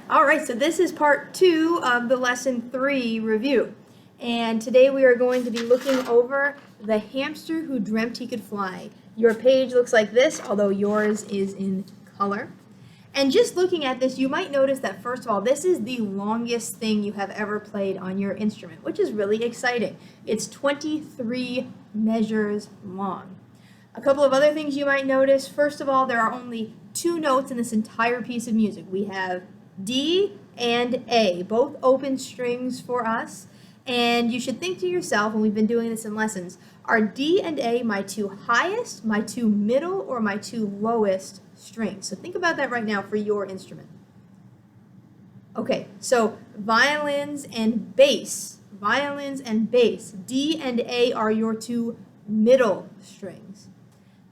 All right, so this is part 2 of the lesson 3 review. And today we are going to be looking over the hamster who dreamt he could fly. Your page looks like this, although yours is in color. And just looking at this, you might notice that first of all, this is the longest thing you have ever played on your instrument, which is really exciting. It's 23 measures long. A couple of other things you might notice. First of all, there are only 2 notes in this entire piece of music. We have D and A, both open strings for us. And you should think to yourself, and we've been doing this in lessons, are D and A my 2 highest, my 2 middle, or my 2 lowest strings? So think about that right now for your instrument. Okay, so violins and bass, D and A are your 2 middle strings.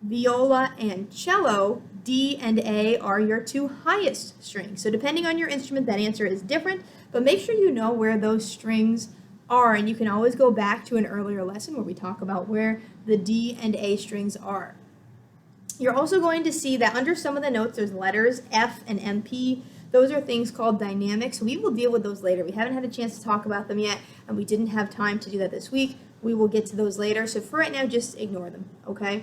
Viola and cello, D and A are your 2 highest strings. So depending on your instrument, that answer is different, but make sure you know where those strings are, and you can always go back to an earlier lesson where we talk about where the D and A strings are. You're also going to see that under some of the notes there's letters F and MP. Those are things called dynamics. We will deal with those later. We haven't had a chance to talk about them yet, and we didn't have time to do that this week. We will get to those later, so for right now, just ignore them, okay?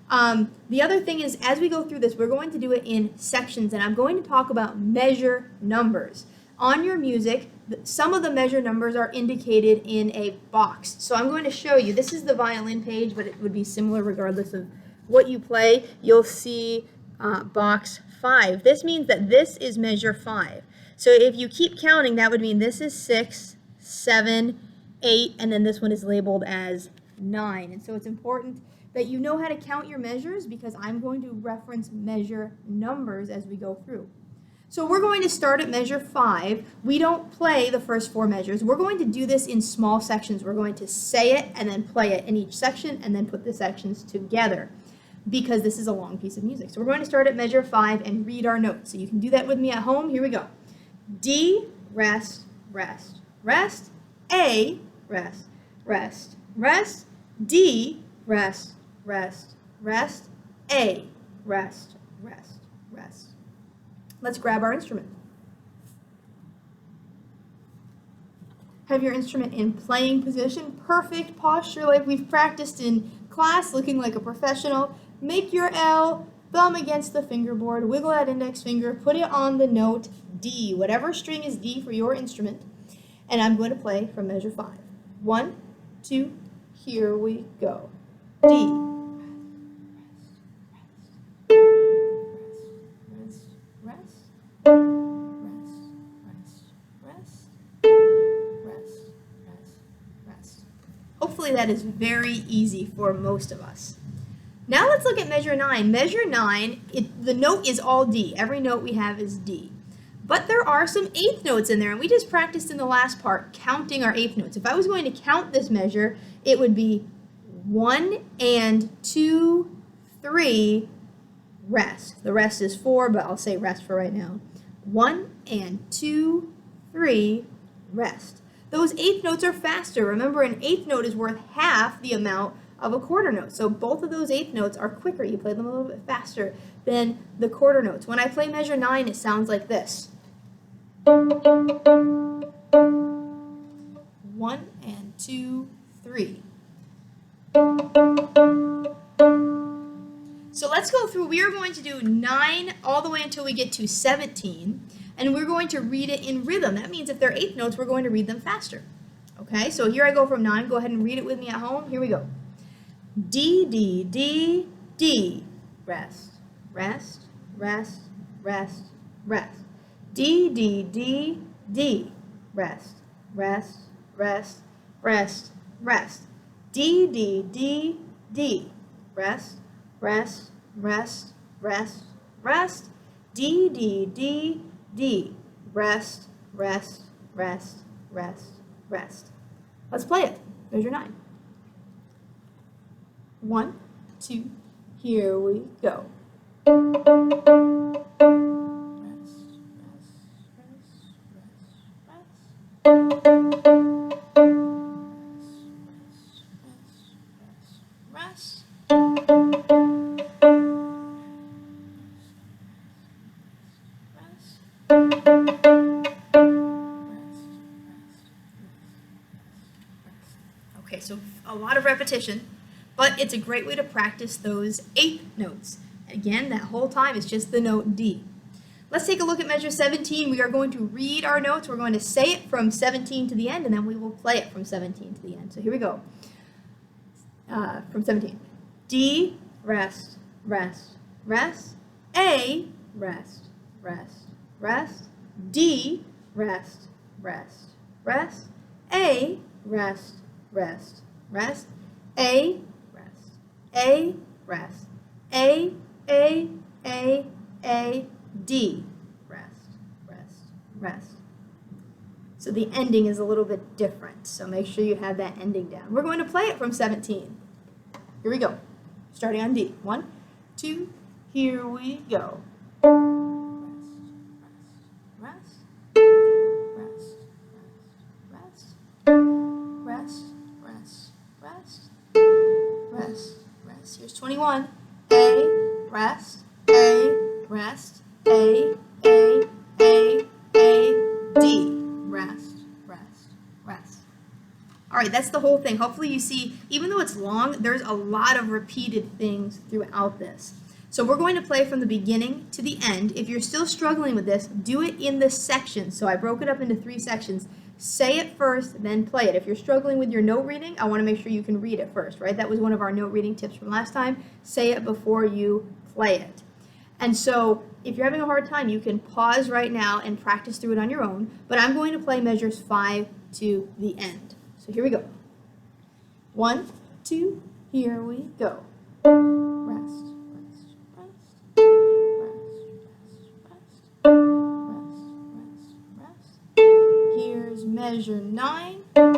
The other thing is, as we go through this, we're going to do it in sections, and I'm going to talk about measure numbers. On your music, some of the measure numbers are indicated in a box. So I'm going to show you. This is the violin page, but it would be similar regardless of what you play. You'll see box 5. This means that this is measure 5. So if you keep counting, that would mean this is 6, 7, 8, and then this one is labeled as 9. And so it's important that you know how to count your measures, because I'm going to reference measure numbers as we go through. So we're going to start at measure 5. We don't play the first 4 measures. We're going to do this in small sections. We're going to say it and then play it in each section and then put the sections together, because this is a long piece of music. So we're going to start at measure 5 and read our notes. So you can do that with me at home. Here we go. D, rest, rest, rest. A, rest, rest, rest. D, rest, rest, rest. A, rest, rest, rest. Let's grab our instrument. Have your instrument in playing position, perfect posture like we've practiced in class, looking like a professional. Make your L, thumb against the fingerboard, wiggle that index finger, put it on the note D, whatever string is D for your instrument, and I'm going to play from measure 5. 1, 2, here we go. D. Hopefully that is very easy for most of us. Now let's look at measure 9. Measure 9, the note is all D. Every note we have is D. But there are some eighth notes in there, and we just practiced in the last part counting our eighth notes. If I was going to count this measure, it would be 1 and 2, 3, rest. The rest is 4, but I'll say rest for right now. 1 and 2, 3, rest. Those eighth notes are faster. Remember, an eighth note is worth half the amount of a quarter note. So both of those eighth notes are quicker. You play them a little bit faster than the quarter notes. When I play measure 9, it sounds like this. 1 and 2, 3. So let's go through. We are going to do 9 all the way until we get to 17. And we're going to read it in rhythm. That means if they're eighth notes, we're going to read them faster. Okay, so here I go from 9. Go ahead and read it with me at home. Here we go. D, D, D, D. Rest, rest, rest, rest, rest. D, D, D, D. Rest, rest, rest, rest, rest. D, D, D, D. Rest, rest, rest, rest, rest. D, D, D, D. Rest, rest, rest, rest, rest. Let's play it. Measure 9. 1, 2, here we go. Rest, rest, rest, rest, rest. a lot of repetition, but it's a great way to practice those eighth notes. Again, that whole time is just the note D. Let's take a look at measure 17. We are going to read our notes. We're going to say it from 17 to the end, and then we will play it from 17 to the end. So here we go. From 17. D, rest, rest, rest. A, rest, rest, rest. D, rest, rest, rest. A, rest, rest, rest. A, rest. A, rest. A, D, rest, rest, rest. So the ending is a little bit different, so make sure you have that ending down. We're going to play it from 17. Here we go. Starting on D. 1, 2, here we go. Rest, rest, rest, rest, rest, rest, rest, rest. Here's 21. A, rest, A, rest, A, D, rest, rest, rest. All right, that's the whole thing. Hopefully you see, even though it's long, there's a lot of repeated things throughout this. So we're going to play from the beginning to the end. If you're still struggling with this, do it in the sections. So I broke it up into 3 sections. Say it first, then play it. If you're struggling with your note reading, I want to make sure you can read it first, right? That was one of our note reading tips from last time. Say it before you play it. And so if you're having a hard time, you can pause right now and practice through it on your own, but I'm going to play measures 5 to the end. So here we go. 1, 2, here we go. Rest, rest, rest, rest, rest, rest, rest, rest. Here's measure 9. Rest,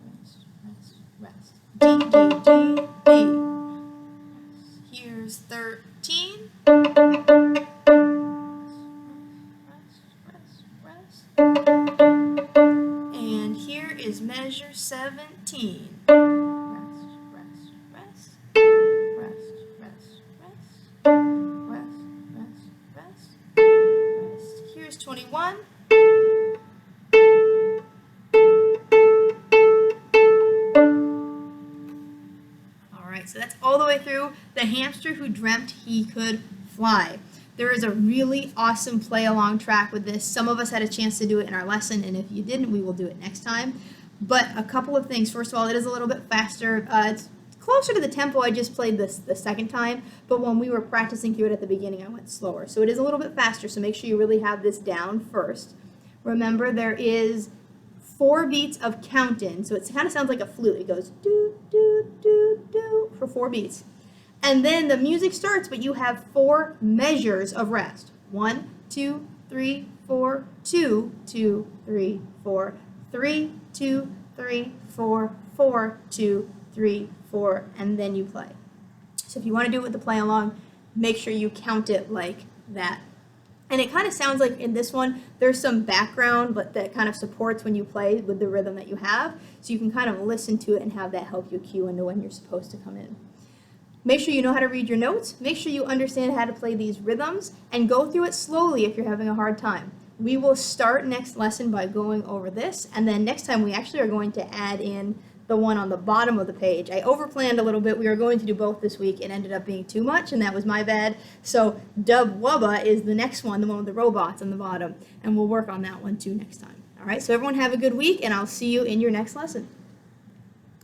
rest, rest, rest. D, D, D, D. Here's 13. And here is measure 17. Rest, rest, rest. Rest, rest, rest. Rest, rest, rest. Rest. Here's 21. So that's all the way through The Hamster Who Dreamt He Could Fly. There is a really awesome play-along track with this. Some of us had a chance to do it in our lesson, and if you didn't, we will do it next time. But a couple of things. First of all, it is a little bit faster. It's closer to the tempo I just played this the second time, but when we were practicing through it at the beginning, I went slower. So it is a little bit faster, so make sure you really have this down first. Remember, there is 4 beats of count-in, so it kind of sounds like a flute. It goes do, do, do, do for 4 beats. And then the music starts, but you have 4 measures of rest. 1, 2, 3, 4, 2, 2, 3, 4, 3, 2, 3, 4, 4, 2, 3, 4, and then you play. So if you want to do it with the play along, make sure you count it like that. And it kind of sounds like in this one, there's some background, but that kind of supports when you play with the rhythm that you have. So you can kind of listen to it and have that help you cue into when you're supposed to come in. Make sure you know how to read your notes. Make sure you understand how to play these rhythms and go through it slowly if you're having a hard time. We will start next lesson by going over this, and then next time we actually are going to add in the one on the bottom of the page. I overplanned a little bit. We were going to do both this week. It ended up being too much, and that was my bad. So Dub Wubba is the next one, the one with the robots on the bottom, and we'll work on that one too next time. All right, so everyone have a good week, and I'll see you in your next lesson.